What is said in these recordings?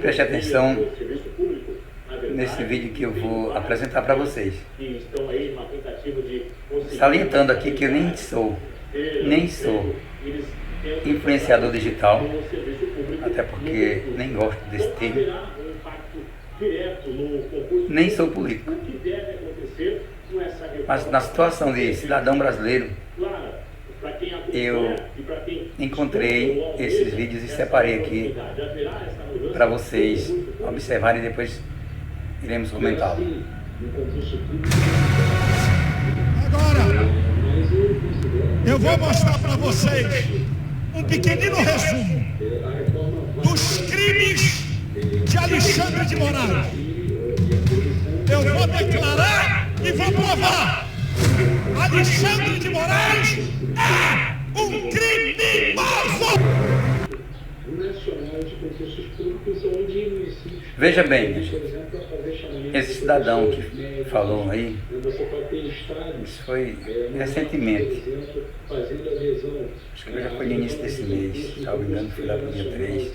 Preste atenção nesse vídeo que eu vou apresentar para vocês. Salientando aqui que eu nem sou influenciador digital, até porque nem gosto desse termo, nem sou político. Mas na situação de cidadão brasileiro, eu encontrei esses vídeos e separei aqui para vocês observarem e depois iremos comentá-lo. Agora, eu vou mostrar para vocês um pequenino resumo dos crimes de Alexandre de Moraes. Eu vou declarar e vou provar. Alexandre de Moraes é um criminoso! Veja bem, esse cidadão que falou aí, isso foi recentemente, acho que já foi no início desse mês, se não me engano, foi lá para o dia 3,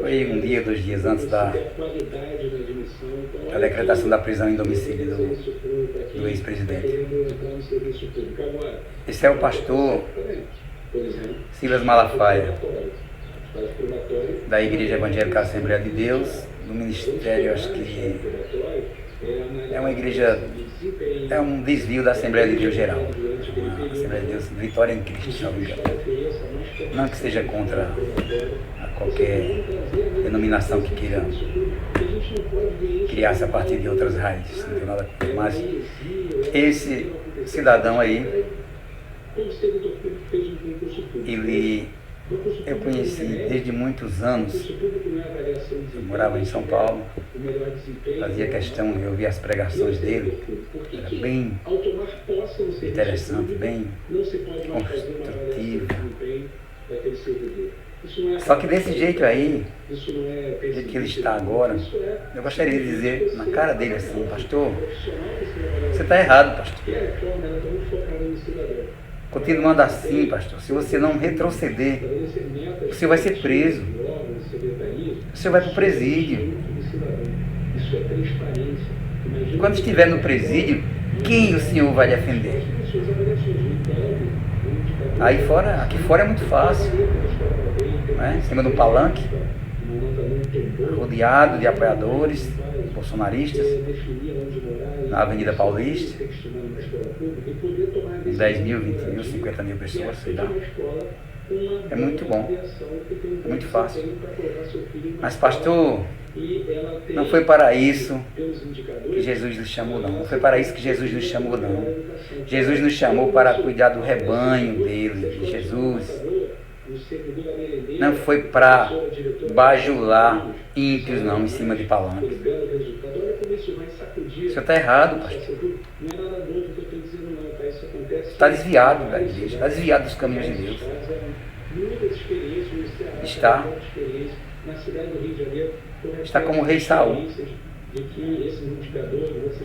foi um dia, 2 dias antes da decretação da prisão em domicílio do ex-presidente. Esse é o pastor Silas Malafaia, da Igreja Evangélica Assembleia de Deus, do ministério, acho que é uma igreja, é um desvio da Assembleia de Deus geral, a Assembleia de Deus Vitória em Cristo, se não me engano. Não que seja contra qualquer denominação que queira criar-se a partir de outras raízes, não tem nada contra, mas esse cidadão aí, eu conheci desde muitos anos. Eu morava em São Paulo, fazia questão de ouvir as pregações dele, era bem interessante, bem construtiva. Só que desse jeito aí, do jeito que ele está agora, eu gostaria de dizer na cara dele assim: pastor, você está errado, pastor. Continuando assim, pastor, se você não retroceder, você vai ser preso, você vai para o presídio. Quando estiver no presídio, quem o senhor vai defender? Aqui fora é muito fácil, né? Em cima do palanque, rodeado de apoiadores bolsonaristas, na Avenida Paulista, 10 mil, 20 mil, 50 mil pessoas, sei lá. É muito bom, é muito fácil. Mas pastor, não foi para isso que Jesus nos chamou, não. Não foi para isso que Jesus nos chamou, não. Jesus nos chamou para cuidar do rebanho dele, de Jesus. Não foi para bajular ímpios, não, em cima de palanque. O senhor está errado, pastor. Está desviado da igreja, está desviado dos caminhos de Deus. Está como o rei Saul.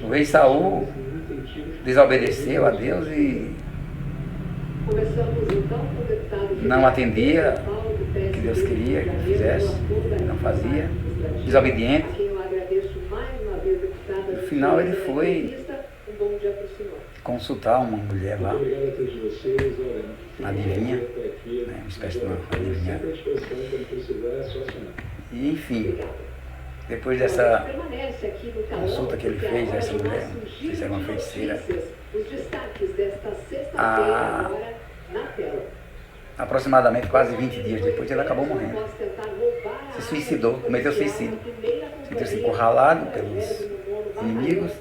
O rei Saul desobedeceu a Deus e não atendia o que Deus queria que ele fizesse, não fazia, desobediente. No final ele foi consultar uma mulher lá, uma adivinha, né, uma espécie de uma adivinha. E enfim, depois dessa consulta que ele fez a essa mulher, não sei se era uma feiticeira, aproximadamente quase 20 dias depois ele acabou morrendo. Se suicidou, cometeu suicídio. Sentiu-se encurralado pelos inimigos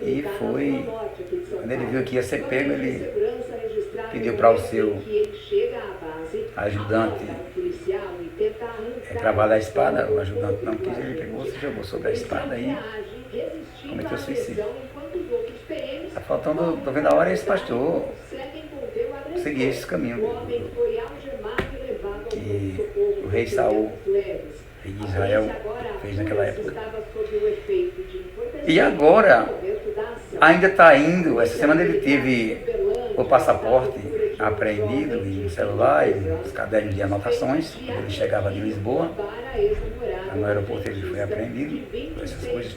e foi, quando ele viu que ia ser pego, ele pediu para o seu ajudante cravar a espada. O ajudante não quis, ele pegou, se jogou sobre a espada e cometeu suicídio. Está faltando, estou vendo a hora esse pastor seguir esse caminho que o rei Saul, rei de Israel, fez naquela época. E agora, ainda está indo, essa semana ele teve o passaporte apreendido em celular e nos cadernos de anotações. Quando ele chegava de Lisboa, no aeroporto ele foi apreendido, essas coisas,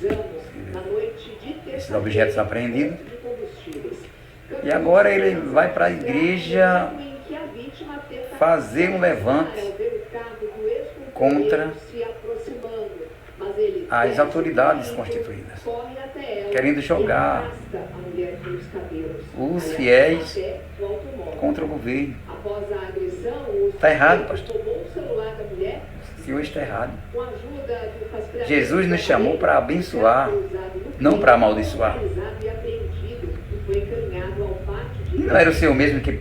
esses objetos apreendidos. E agora ele vai para a igreja fazer um levante contra as autoridades constituídas, querendo jogar os fiéis contra o governo. Está errado, pastor. O Senhor está errado. Jesus nos chamou para abençoar, não para amaldiçoar. Não era o Senhor mesmo que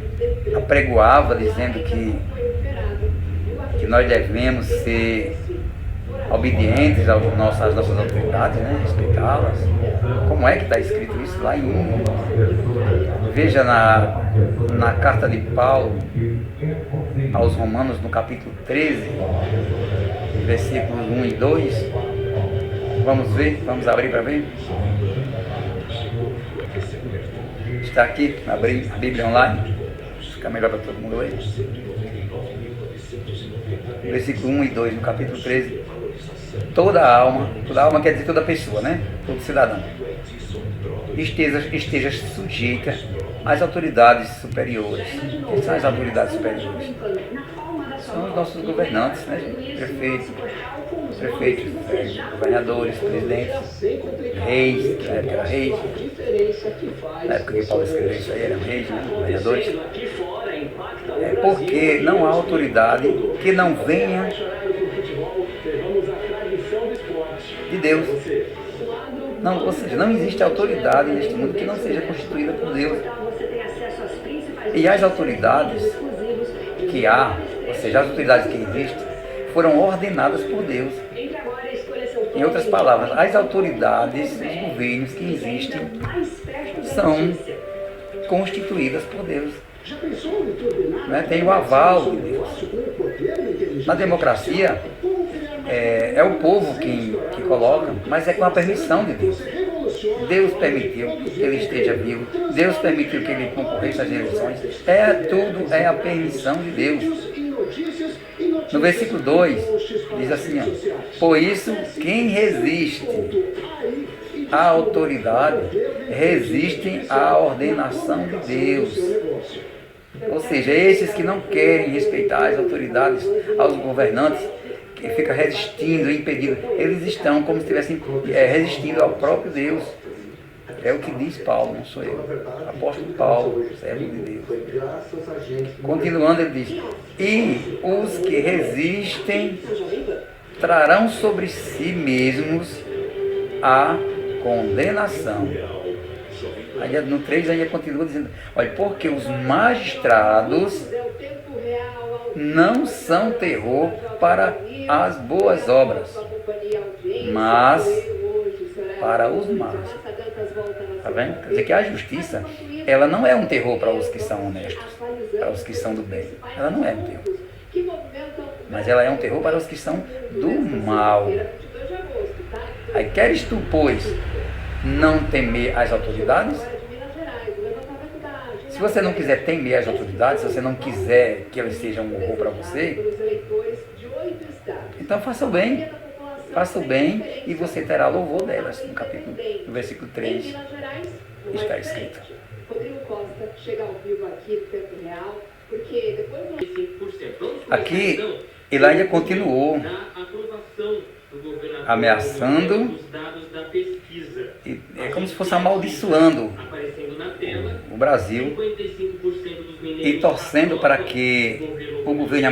apregoava, dizendo que nós devemos ser obedientes às nossas autoridades, né? Respeitá-las. Como é que está escrito isso lá em... Veja na carta de Paulo aos Romanos, no capítulo 13, versículos 1 e 2. Vamos ver, vamos abrir para ver. Está aqui, abrir a Bíblia online, fica melhor para todo mundo ler. Versículo 1 e 2, no capítulo 13. Toda alma quer dizer toda pessoa, né? Todo cidadão, esteja sujeita às autoridades superiores. Quem são as autoridades superiores? São os nossos governantes, né? Prefeitos, governadores, presidentes, reis, na época era reis. Na época que Paulo escreveu isso aí, eram reis, né? Governadores. Porque não há autoridade que não venha de Deus. Não, ou seja, não existe autoridade neste mundo que não seja constituída por Deus. E as autoridades que há, ou seja, as autoridades que existem, foram ordenadas por Deus. Em outras palavras, as autoridades, os governos que existem, são constituídas por Deus. Né? Tem o aval de Deus. Na democracia, é o povo que coloca, mas é com a permissão de Deus. Deus permitiu que ele esteja vivo, Deus permitiu que ele concorresse às eleições. Tudo é a permissão de Deus. No versículo 2, diz assim, por isso, quem resiste à autoridade, resiste à ordenação de Deus. Ou seja, esses que não querem respeitar as autoridades, aos governantes, que ficam resistindo, impedindo, eles estão como se estivessem resistindo ao próprio Deus. É o que diz Paulo, não sou eu. Apóstolo Paulo, servo de Deus. Continuando, ele diz, e os que resistem trarão sobre si mesmos a condenação. Aí no 3 ainda continua dizendo, olha, porque os magistrados não são terror para as boas obras, mas para os maus. Está vendo? Quer dizer que a justiça, ela não é um terror para os que são honestos, para os que são do bem. Ela não é um terror. Mas ela é um terror para os que são do mal. Aí queres tu, pois, não temer as autoridades? Se você não quiser temer as autoridades, se você não quiser que elas sejam um horror para você, então faça o bem. Faça o bem e você terá louvor delas. No versículo 3 está escrito. Aqui, ele ainda continuou ameaçando, e é como se fosse amaldiçoando o Brasil e torcendo para que o governo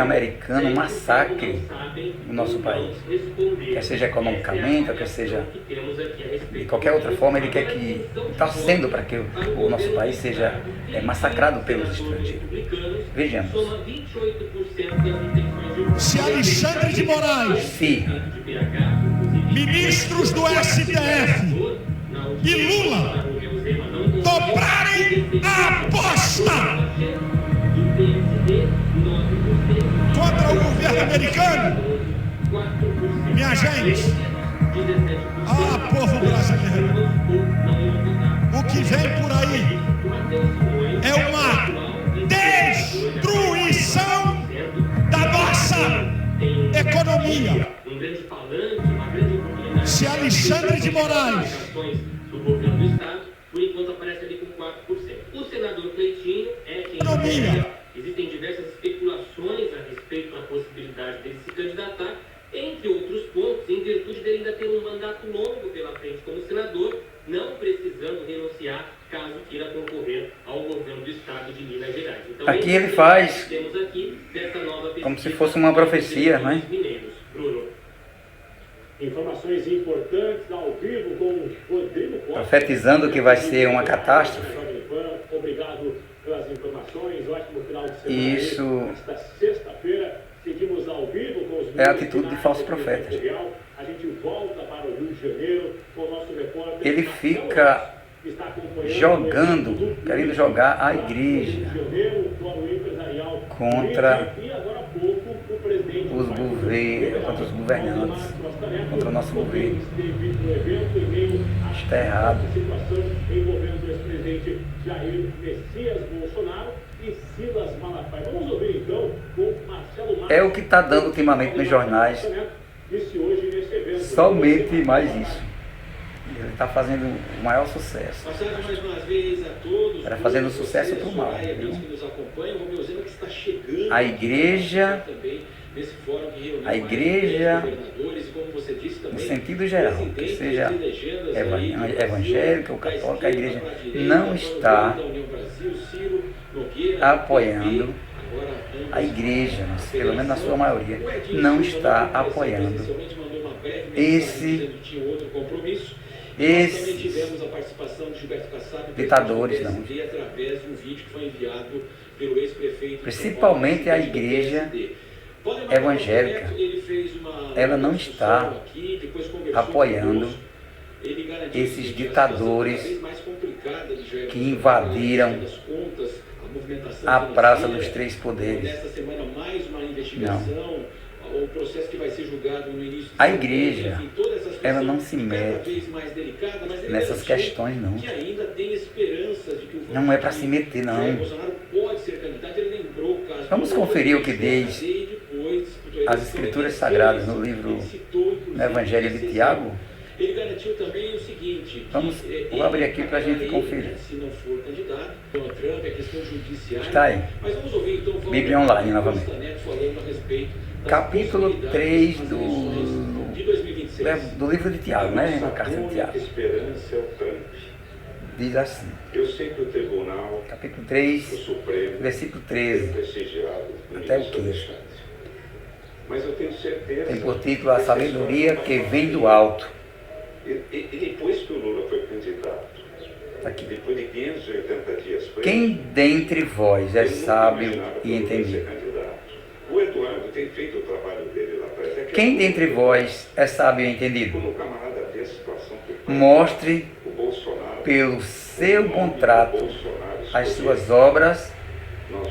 americano massacre o nosso país, quer seja economicamente, ou quer seja de qualquer outra forma. Ele quer que, torcendo para que o nosso país seja massacrado pelos estrangeiros. Vejamos. Se Alexandre de Moraes, ministros do STF e Lula dobrarem a aposta contra o governo americano, minha gente, povo brasileiro, o que vem por aí é uma destruição da nossa economia. Se Alexandre de Moraes do governo do estado, por enquanto aparece ali com 4%. O senador Cleitinho é quem economia. Existem diversas especulações a respeito da possibilidade dele se candidatar, entre outros pontos, em virtude dele ainda ter um mandato longo pela frente como senador, não precisando renunciar caso queira concorrer ao governo do estado de Minas Gerais. Então, aqui ele faz temos aqui dessa nova como se fosse uma profecia, né? Bruno. Informações importantes ao vivo com o Rodrigo Costa. Profetizando que vai ser uma catástrofe. Obrigado pelas informações. Ótimo final de semana. Isso Esta sexta-feira, seguimos ao vivo com os é a atitude de falso profeta. A gente volta para o Rio de Janeiro com o nosso repórter. Ele fica jogando, querendo jogar a igreja contra os governos, contra os governantes, contra o nosso governo. Está errado. É o que está dando ultimamente nos jornais, somente mais isso. Ele está fazendo o maior sucesso. Está fazendo sucesso para o mal. A igreja, no sentido geral, que seja evangélica ou católica, a igreja não está apoiando, a igreja, pelo menos na sua maioria, não está apoiando esses ditadores, não. Principalmente a igreja evangélica, ela não está apoiando esses ditadores que invadiram a Praça dos Três Poderes. Não. A igreja, ela não se mete nessas questões, não. Não é para se meter, não. Vamos conferir o que diz as Escrituras Sagradas no livro, no Evangelho de Tiago. Ele garantiu também o seguinte, vou abrir aqui para a gente conferir. Se não for candidato, Donald Trump, é questão judiciária. Está aí. Mas vamos ouvir então Bíblia Online novamente. Falando a respeito Capítulo 3 de 2026. do livro de Tiago, né? Na carta de Tiago. Esperança é o Trump. Diz assim. Eu sei que o tribunal, Capítulo 3, o Supremo, versículo é 13. prestigiado Até o 15. Mas eu tenho certeza. Tem por título A Sabedoria que Vem do Alto. E depois que o Lula foi candidato, Aqui. depois de 580 dias preso, Quem dentre vós é eu nunca sábio imaginava que e o Lula ia ser entendido? candidato. O Eduardo tem feito o trabalho dele lá atrás. Quem dentre vós é sábio e entendido? Quando o camarada vê a situação que Mostre o Bolsonaro, pelo seu contrato as suas obras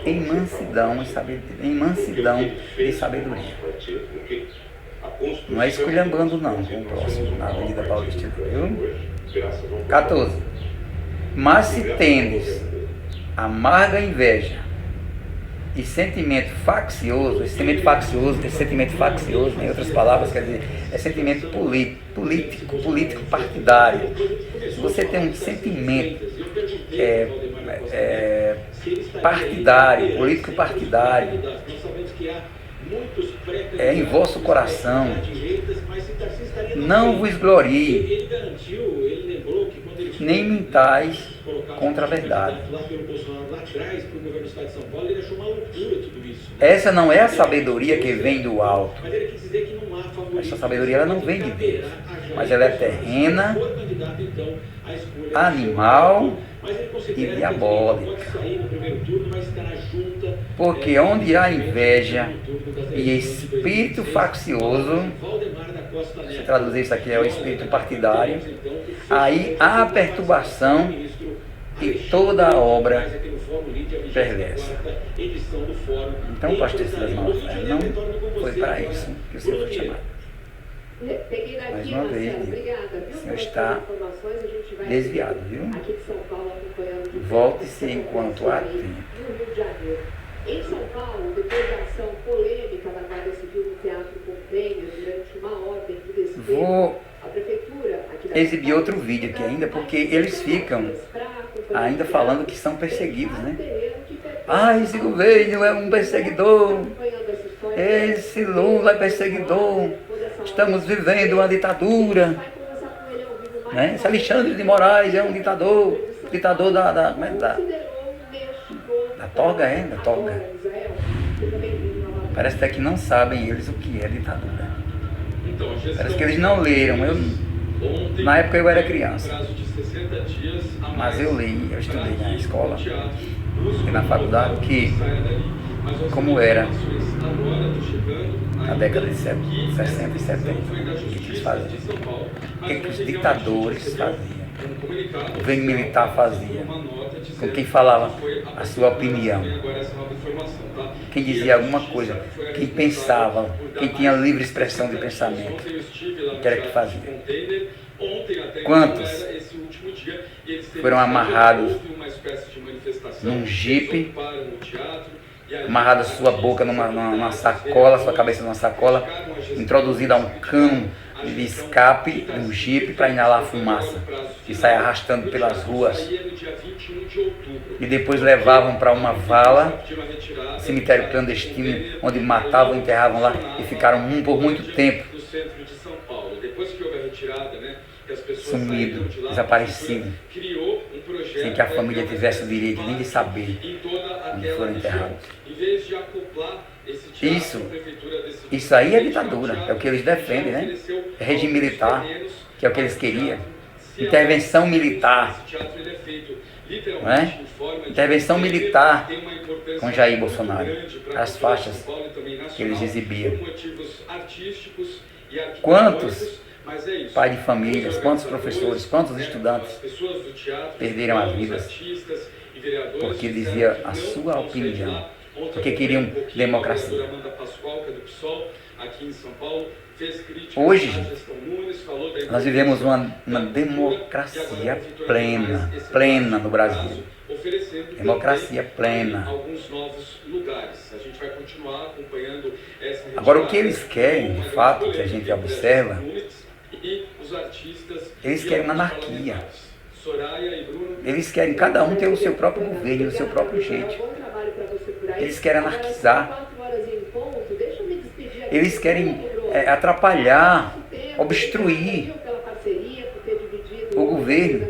em mansidão e sabedoria. Não é esculhambando não com o próximo na Avenida Paulista, viu? 14. Mas se tendes amarga inveja e sentimento faccioso, esse sentimento faccioso, em outras palavras, quer dizer, é sentimento político partidário. Se você tem um sentimento partidário, político partidário, em vosso coração, não vos glorie, nem mintais contra a verdade. Essa não é a sabedoria que vem do alto. Essa sabedoria ela não vem de Deus, mas ela é terrena, animal e diabólica. Porque onde há inveja e espírito faccioso, se traduzir isso aqui é o espírito partidário, aí há perturbação e toda a obra perversa. Então, pastor Silas Malafaia, não foi para isso que o Senhor foi chamado. Mais uma vez, o senhor está desviado, viu? Volte-se enquanto há tempo. Em São Paulo, depois da ação polêmica da Guarda Civil no Teatro Container durante uma ordem de despejo, Vou a prefeitura aqui da exibir outro vídeo aqui ainda, porque eles ficam ainda falando que são perseguidos, né? Ah, esse governo é um perseguidor, esse Lula é perseguidor, estamos vivendo uma ditadura, né? Esse Alexandre de Moraes é um ditador da toga, da toga. Parece até que não sabem eles o que é ditadura. Parece que eles não leram. Na época eu era criança, mas eu li, eu estudei na escola e na faculdade que como era na década de 60 e 70, o que eles faziam, o que os ditadores faziam, o governo militar fazia, com quem falava a sua opinião, quem dizia alguma coisa, quem pensava, quem tinha livre expressão de pensamento, o que era que fazia. Quantos foram amarrados num jipe, amarrado a sua boca numa sacola, sua cabeça numa sacola, introduzido a um cano de escape num jipe para inalar a fumaça que sai arrastando pelas ruas, e depois levavam para uma vala, cemitério clandestino, onde matavam, enterravam lá e ficaram por muito tempo sumido, desaparecido, sem que a família tivesse o direito nem de saber onde foram enterrados. Isso aí é ditadura, é o que eles defendem, né? É regime militar, que é o que eles queriam. Intervenção militar, não é? Intervenção militar com Jair Bolsonaro, as faixas que eles exibiam. Quantos pais de famílias, quantos professores, quantos estudantes perderam as vidas porque dizia a sua opinião, porque queriam democracia. Hoje, nós vivemos uma democracia plena no Brasil. Democracia plena. Agora, o que eles querem, de fato, que a gente observa, eles querem uma anarquia. Eles querem cada um ter o seu próprio governo, o seu próprio jeito. Eles querem anarquizar. Eles querem atrapalhar, obstruir o governo.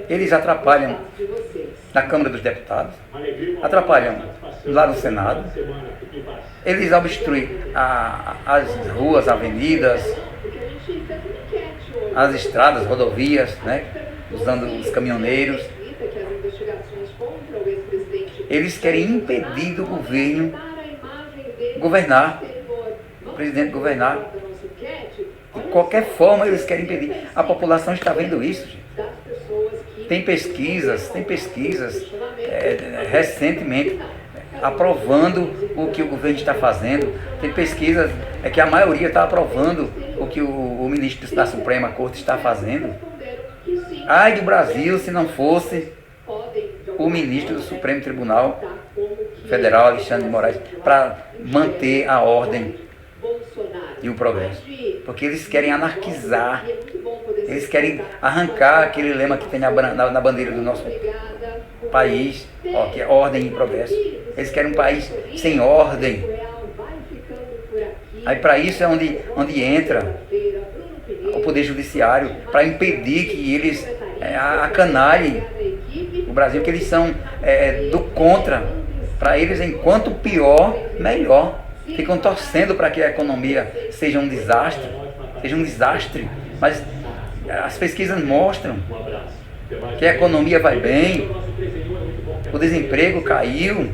Eles atrapalham na Câmara dos Deputados, atrapalham lá no Senado. Eles obstruem as ruas, avenidas, as estradas, rodovias, né? Usando os caminhoneiros. Eles querem impedir do governo governar, o presidente governar. De qualquer forma eles querem impedir. A população está vendo isso, gente. Tem pesquisas recentemente aprovando o que o governo está fazendo. Tem pesquisas que a maioria está aprovando o que o ministro da Suprema Corte está fazendo. Ai do Brasil se não fosse o ministro do Supremo Tribunal Federal, Alexandre de Moraes, para manter a ordem e o progresso. Porque eles querem anarquizar, eles querem arrancar aquele lema que tem na bandeira do nosso país, que é ordem e progresso. Eles querem um país sem ordem. Aí para isso é onde entra o Poder Judiciário, para impedir que eles acanalhem o Brasil, que eles são do contra. Para eles, enquanto pior, melhor. Ficam torcendo para que a economia seja um desastre. Mas as pesquisas mostram que a economia vai bem, o desemprego caiu,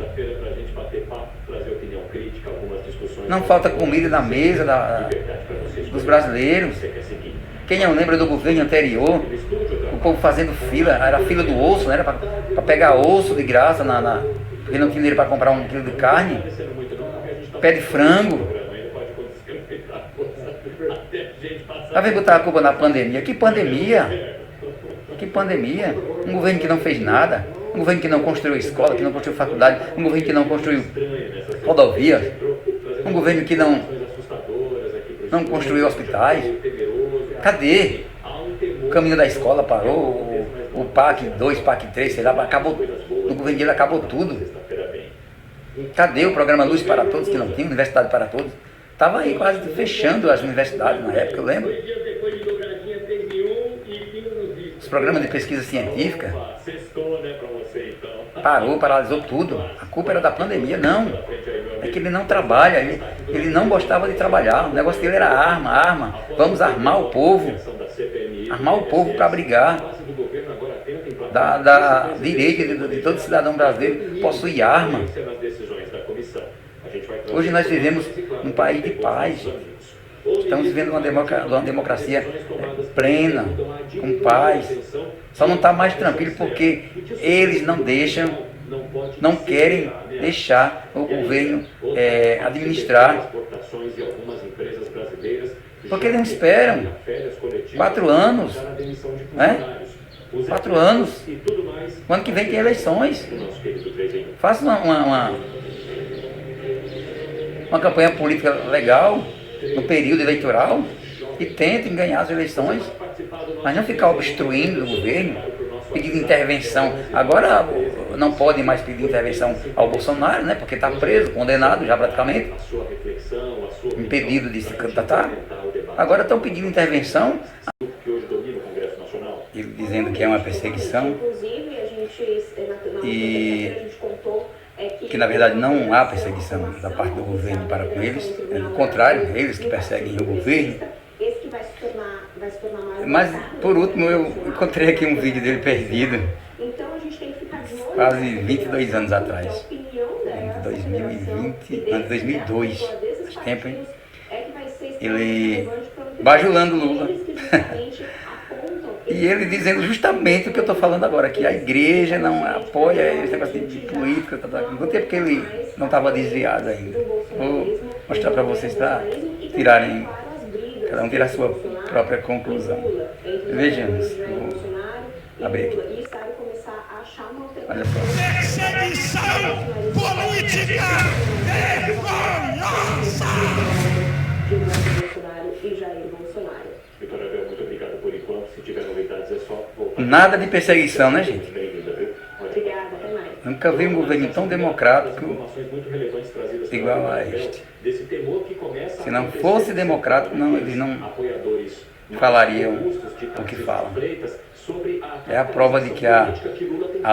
não falta comida na mesa dos brasileiros. Quem não lembra do governo anterior, o povo fazendo fila, era a fila do osso, né? Era para pegar osso de graça, porque não tinha dinheiro para comprar 1 quilo de carne, pé de frango. Lá vem botar a culpa na pandemia. Que pandemia? Que pandemia? Um governo que não fez nada, um governo que não construiu escola, que não construiu faculdade, um governo que não construiu rodovia, um governo que não construiu hospitais. Cadê? O caminho da escola parou, o PAC 2, PAC 3, sei lá, acabou, no governo dele acabou tudo. Cadê o programa Luz para Todos, que não tinha, Universidade para Todos? Estava aí quase fechando as universidades na época, eu lembro. Os programas de pesquisa científica parou, paralisou tudo. A culpa era da pandemia, não. É que ele não trabalha, ele não gostava de trabalhar. O negócio dele era arma. Vamos armar o povo. Armar o povo para brigar. Da direito de todo cidadão brasileiro possuir arma. Hoje nós vivemos num país de paz. Estamos vivendo uma democracia plena, com paz. Só não está mais tranquilo porque eles não querem deixar o governo administrar. Porque eles não esperam 4 anos, né? 4 anos. O ano que vem tem eleições. Faça uma campanha política legal no período eleitoral e tentem ganhar as eleições, mas não ficar obstruindo o governo, pedindo intervenção. Agora não podem mais pedir intervenção ao Bolsonaro, né, porque está preso, condenado já praticamente, impedido de se candidatar. Agora estão pedindo intervenção, dizendo que é uma perseguição e que na verdade não há perseguição da parte do governo para com eles, é do contrário, eles que perseguem o governo. Mas por último eu encontrei aqui um vídeo dele perdido, quase 22 anos atrás, em 2002, faz tempo, hein? Ele bajulando Lula. E ele dizendo justamente o que eu estou falando agora, que a igreja não apoia esse negócio de política, no tempo que ele não estava desviado ainda. Vou mostrar para vocês para tirarem, cada um tirar a sua própria conclusão. Vejamos, vou abrir aqui. Olha só. Perseguição política vergonhosa! Nada de perseguição, né, gente? Obrigada, até mais. Nunca vi um governo tão democrático igual a este. Se não fosse democrático, eles não falariam o que falam. É a prova de que a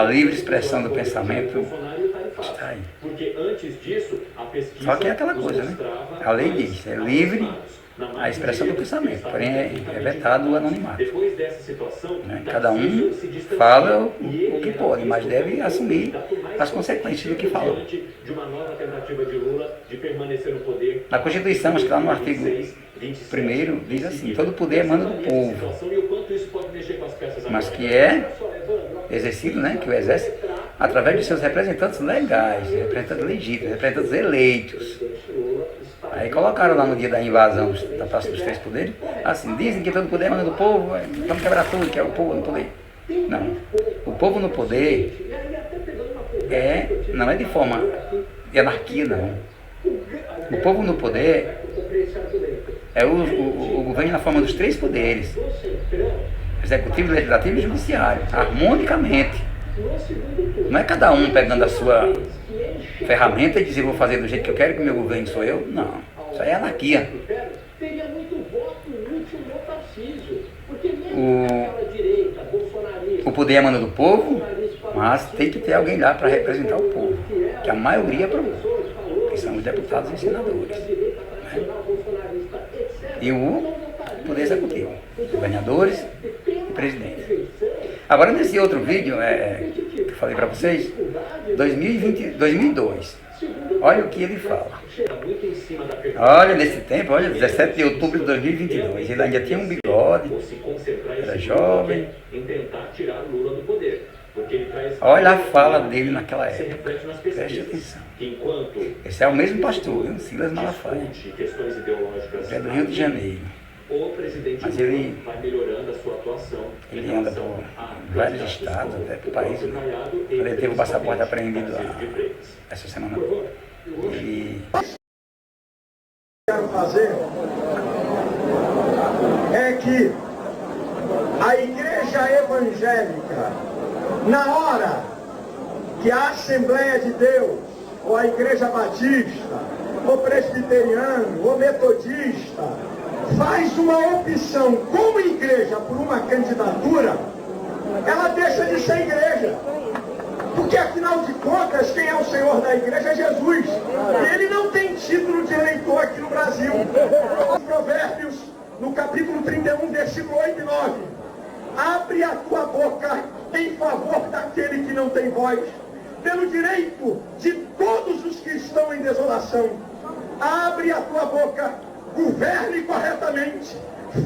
livre expressão do pensamento está aí. Só que é aquela coisa, né? A lei diz, é livre a expressão do pensamento, porém é vetado o anonimato. Né? Cada um fala o que pode, mas deve assumir as consequências do que falou. Na Constituição, acho que lá no artigo 1º, diz assim: todo poder emana do povo, mas que é exercido, né, que o exerce através de seus representantes legais, representantes legítimos, representantes eleitos. Aí colocaram lá no dia da invasão da Praça dos Três Poderes, assim, dizem que todo poder emana do povo, vamos quebrar tudo, que é o povo no poder. Não, o povo no poder não é de forma de anarquia, não. O povo no poder é o governo na forma dos 3 poderes, executivo, legislativo e judiciário, harmonicamente. Não é cada um pegando a sua ferramenta e dizer vou fazer do jeito que eu quero, que o meu governo sou eu. Não, isso aí é anarquia. O poder emana do povo, mas tem que ter alguém lá para representar o povo, que a maioria aprovou, que são os deputados e senadores, né? E o poder executivo, governadores e presidentes. Agora nesse outro vídeo que eu falei para vocês, 2002, olha o que ele fala. Olha, nesse tempo, olha, 17 de outubro de 2022, ele ainda tinha um bigode, era jovem. Olha a fala dele naquela época, preste atenção. Esse é o mesmo pastor, viu? Silas Malafaia, é do Rio de Janeiro. o presidente Mas ele vai melhorando a sua atuação. Ele anda por vários estados, até por país. Ele teve o passaporte apreendido essa semana. E quero fazer é que a igreja evangélica, na hora que a Assembleia de Deus, ou a igreja batista, ou presbiteriano, ou metodista, faz uma opção como igreja por uma candidatura, ela deixa de ser igreja. Porque, afinal de contas, quem é o Senhor da igreja é Jesus. E ele não tem título de eleitor aqui no Brasil. Provérbios, no capítulo 31, versículo 8 e 9. Abre a tua boca em favor daquele que não tem voz, pelo direito de todos os que estão em desolação. Abre a tua boca, governe corretamente,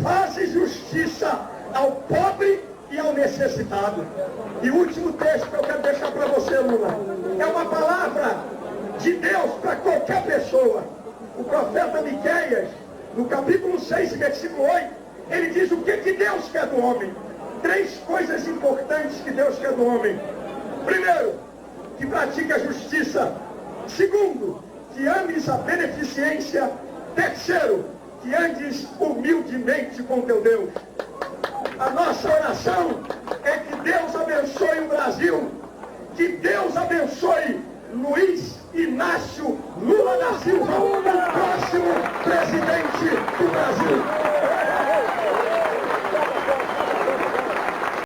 faça justiça ao pobre e ao necessitado. E o último texto que eu quero deixar para você, Lula, é uma palavra de Deus para qualquer pessoa. O profeta Miqueias, no capítulo 6, versículo 8, ele diz o que Deus quer do homem. 3 coisas importantes que Deus quer do homem. Primeiro, que pratique a justiça. Segundo, que ames a beneficência. Terceiro, que andes humildemente com teu Deus. A nossa oração é que Deus abençoe o Brasil, que Deus abençoe Luiz Inácio Lula da Silva, o próximo presidente do Brasil.